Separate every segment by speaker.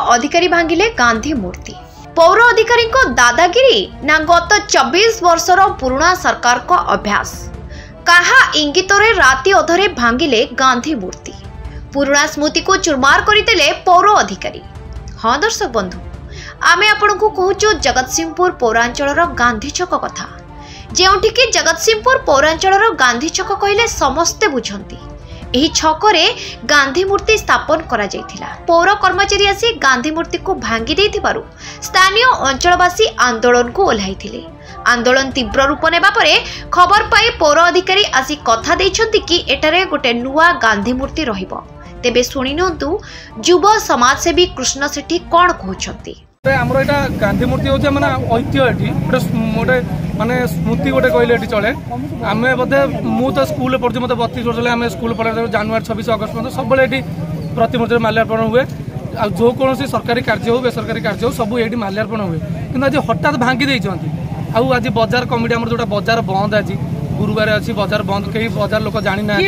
Speaker 1: अधिकारी भांगिले गांधी मूर्ति। पौर अधिकारी को दादागिरी ना गत 24 वर्षर पुराना सरकार को अभ्यास। कहा इंगितरे राति अधरे भांगिले गांधी मूर्ति। पुराना स्मृति को चुरमार करदेले पौर अधिकारी। हाँ दर्शक बंधु, आमे आपण को कहूचु जगतसिंहपुर पौरांचल गांधी छक कथा, जेउठिकी जगतसिंहपुर पौरांचल गांधी छक कहले समस्ते बुझंती। एही छकरे गांधी मूर्ति स्थापन करा जायथिला। पौर कर्मचारी आसी गांधी मूर्ति को भांगी देथिबारु स्थानीय अंचलवासी आंदोलन को ओल्हाइथिले। आंदोलन तीव्र रूप नेबा परे खबर पाई पौर अधिकारी आसी कथा दैछंती कि एटारे गोटे नुआ गांधी मूर्ति रहिबो। तेबे सुनि नंतु युव समाजसेवी कृष्ण सेठी कोन कहउछंती।
Speaker 2: आमर एटा गांधी मूर्ति होचे माने ऐतिह्य एठी गोटे माने स्मृति गोटे कहले एठी चले। आमे बोधे मु तो स्कूल पढ़ु मते 32 वर्ष आमे स्कूल पढ़ा जनवरी 26 अगस्त पर्यंत सब एठी प्रतिमूर्ति माल्यार्पण हुए। आ जो कोनोसी सरकारी कार्य हो बेसरकारी कार्य हो सब एठी माल्यार्पण हुए। किंतु आज हठात भांगी दैछंती। आ आज बाजार कमिटी आमर जोटा बाजार बंद आज गुरुवार अच्छी बाजार बंद कई बाजार लोक जानी ना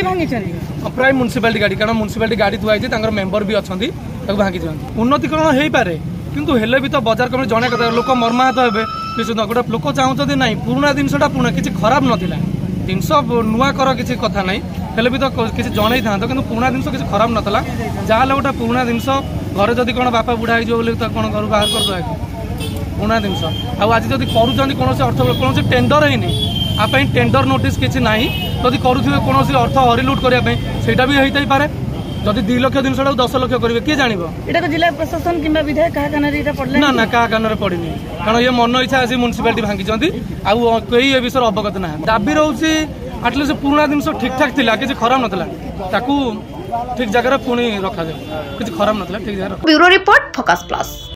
Speaker 2: प्राय म्युनिसिपालिटी गाड़ी कारण म्युनिसिपालिटी गाड़ी थुआई तांकर मेंबर भी अच्छी भांगी दिखती। उन्नतिकरण हो पारे किंतु हेले भी तो बाजार कमिटी जने कथा लोक मर्माहत हे विशुद्ध गोटे लोक चाहते ना पुराना जिनसा पुणे किसी खराब नाला जिनस नुआ कर किसी कथा ना हेले भी तो किसी जन था कि पुराना जिनस किसी खराब नाला जहाँ गोटे पुराना जिनस घर जदि कौन बापा बुढ़ा हो कौन घर बाहर करदे पुराना जिनस आज जब करुँच कौन अर्थ कौन टेंडर है टेंडर नोटिस किसी ना जदि करुवे कौन अर्थ हरिलुट करने से भी होता पारे। जदि 2 लाख जिन 10 लाख करेंगे किए जान
Speaker 3: जिला प्रशासन कि विधायक ना
Speaker 2: ना क्या कान पड़ी कारण ये मन इच्छा आसी म्युनिसिपालिटी भांगी कई ए विषय अवगत ना दाबी रोचे आटलिस्ट पुराना जिन ठीक ठाक थिला किसी खराब नाला ठीक जगह पुणी रखा जाए किसी खराब नाला ठीक जगह।
Speaker 1: Bureau report focus plus.